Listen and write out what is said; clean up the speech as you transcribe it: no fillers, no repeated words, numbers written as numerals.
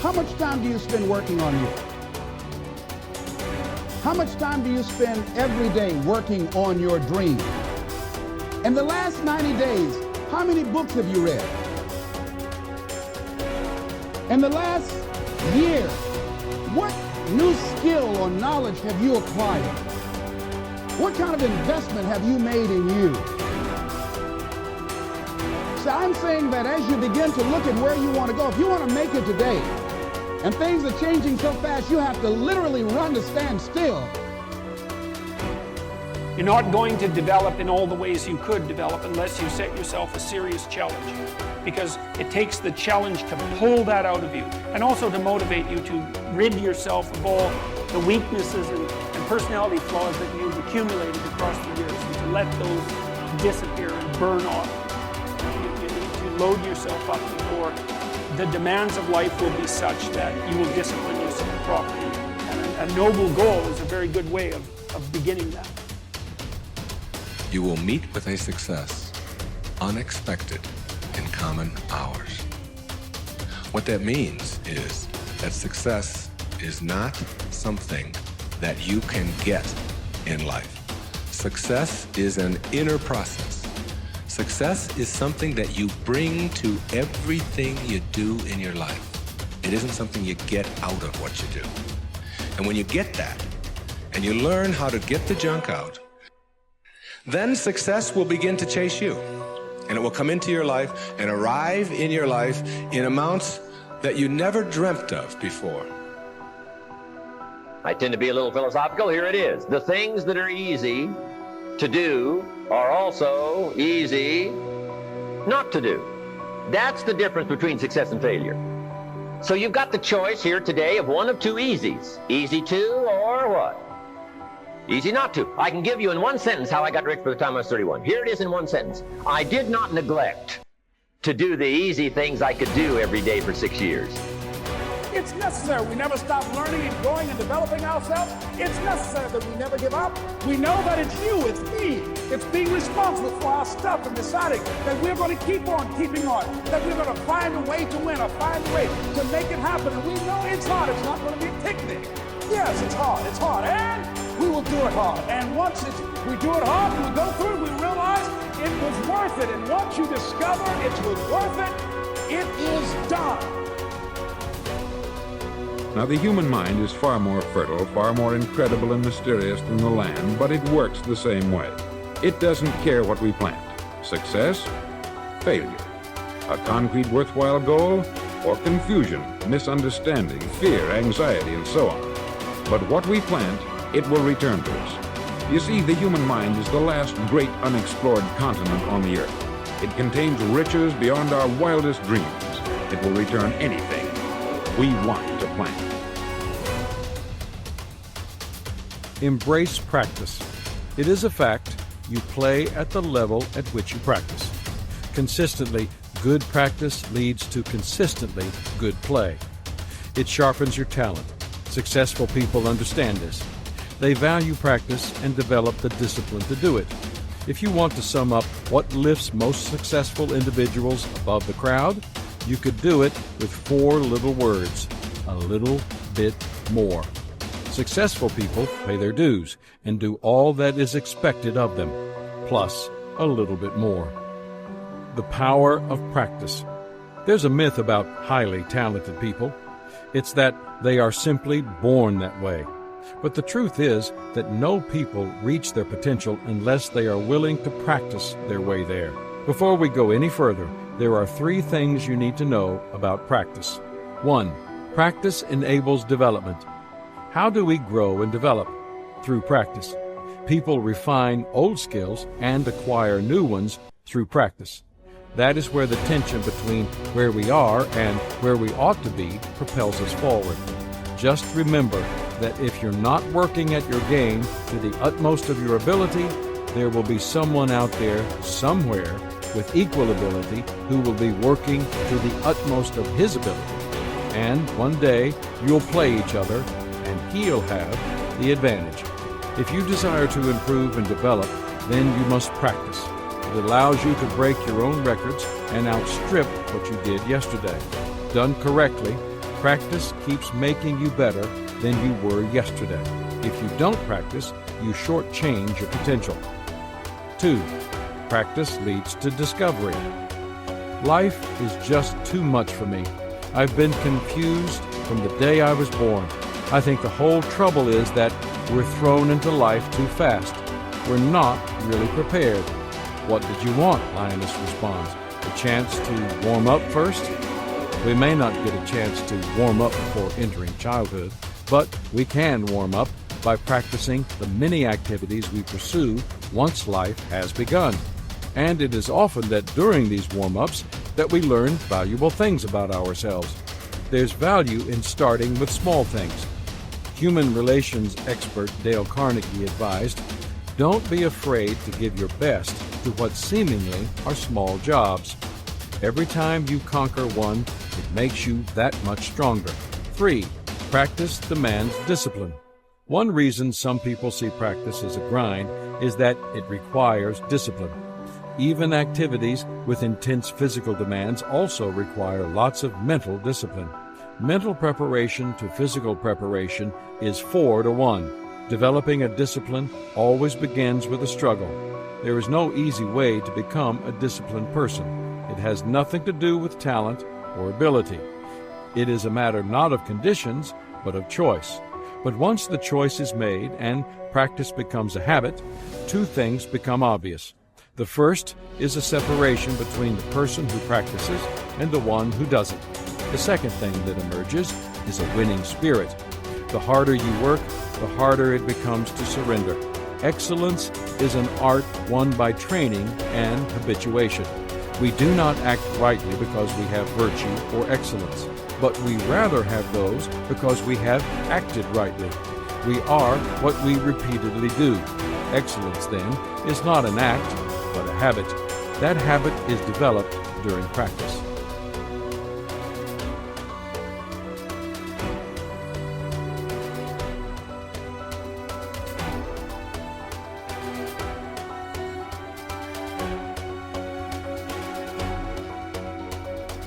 How much time do you spend working on you? How much time do you spend every day working on your dream? In the last 90 days, how many books have you read? In the last year, what new skill or knowledge have you acquired? What kind of investment have you made in you? So I'm saying that as you begin to look at where you want to go, if you want to make it today, and things are changing so fast, you have to literally run to stand still. You're not going to develop in all the ways you could develop unless you set yourself a serious challenge, because it takes the challenge to pull that out of you and also to motivate you to rid yourself of all the weaknesses and personality flaws that you've accumulated across the years, and to let those disappear and burn off. You need to load yourself up before the demands of life will be such that you will discipline yourself properly. And a noble goal is a very good way of beginning that. You will meet with a success unexpected in common hours. What that means is that success is not something that you can get in life. Success is an inner process. Success is something that you bring to everything you do in your life. It isn't something you get out of what you do. And when you get that, and you learn how to get the junk out, then success will begin to chase you. And it will come into your life and arrive in your life in amounts that you never dreamt of before. I tend to be a little philosophical. Here it is. The things that are easy to do are also easy not to do. That's the difference between success and failure. So you've got the choice here today of one of two easies. Easy to or what? Easy not to. I can give you in one sentence how I got rich by the time I was 31. Here it is in one sentence. I did not neglect to do the easy things I could do every day for 6 years. It's necessary. We never stop learning and growing and developing ourselves. It's necessary that we never give up. We know that it's you, it's me. It's being responsible for our stuff and deciding that we're going to keep on keeping on, that we're going to find a way to win or find a way to make it happen. And we know it's hard. It's not going to be a picnic. Yes, it's hard. It's hard. And we will do it hard. And once we do it hard, we go through it, we realize it was worth it. And once you discover it was worth it, it is done. Now, the human mind is far more fertile, far more incredible and mysterious than the land, but it works the same way. It doesn't care what we plant. Success, failure, a concrete worthwhile goal, or confusion, misunderstanding, fear, anxiety, and so on. But what we plant, it will return to us. You see, the human mind is the last great unexplored continent on the earth. It contains riches beyond our wildest dreams. It will return anything we want to plant. Embrace practice. It is a fact you play at the level at which you practice. Consistently good practice leads to consistently good play. It sharpens your talent. Successful people understand this. They value practice and develop the discipline to do it. If you want to sum up what lifts most successful individuals above the crowd, you could do it with 4 little words: a little bit more. Successful people pay their dues and do all that is expected of them, plus a little bit more. The power of practice. There's a myth about highly talented people. It's that they are simply born that way. But the truth is that no people reach their potential unless they are willing to practice their way there. Before we go any further, there are 3 things you need to know about practice. 1. Practice enables development. How do we grow and develop? Through practice. People refine old skills and acquire new ones through practice. That is where the tension between where we are and where we ought to be propels us forward. Just remember that if you're not working at your game to the utmost of your ability, there will be someone out there somewhere with equal ability who will be working to the utmost of his ability. And one day you'll play each other and he'll have the advantage. If you desire to improve and develop, then you must practice. It allows you to break your own records and outstrip what you did yesterday. Done correctly, Practice keeps making you better than you were yesterday. If you don't practice, you shortchange your potential. 2. Practice leads to discovery. Life is just too much for me. I've been confused from the day I was born. I think the whole trouble is that we're thrown into life too fast. We're not really prepared. What did you want? Lioness responds. A chance to warm up first? We may not get a chance to warm up before entering childhood, but we can warm up by practicing the many activities we pursue once life has begun. And it is often that during these warm-ups that we learn valuable things about ourselves. There's value in starting with small things. Human relations expert Dale Carnegie advised, don't be afraid to give your best to what seemingly are small jobs. Every time you conquer one, it makes you that much stronger. 3. Practice demands discipline. One reason some people see practice as a grind is that it requires discipline. Even activities with intense physical demands also require lots of mental discipline. Mental preparation to physical preparation is 4 to 1. Developing a discipline always begins with a struggle. There is no easy way to become a disciplined person. It has nothing to do with talent or ability. It is a matter not of conditions, but of choice. But once the choice is made and practice becomes a habit, 2 things become obvious. The first is a separation between the person who practices and the one who doesn't. The second thing that emerges is a winning spirit. The harder you work, the harder it becomes to surrender. Excellence is an art won by training and habituation. We do not act rightly because we have virtue or excellence, but we rather have those because we have acted rightly. We are what we repeatedly do. Excellence, then, is not an act, but a habit. That habit is developed during practice.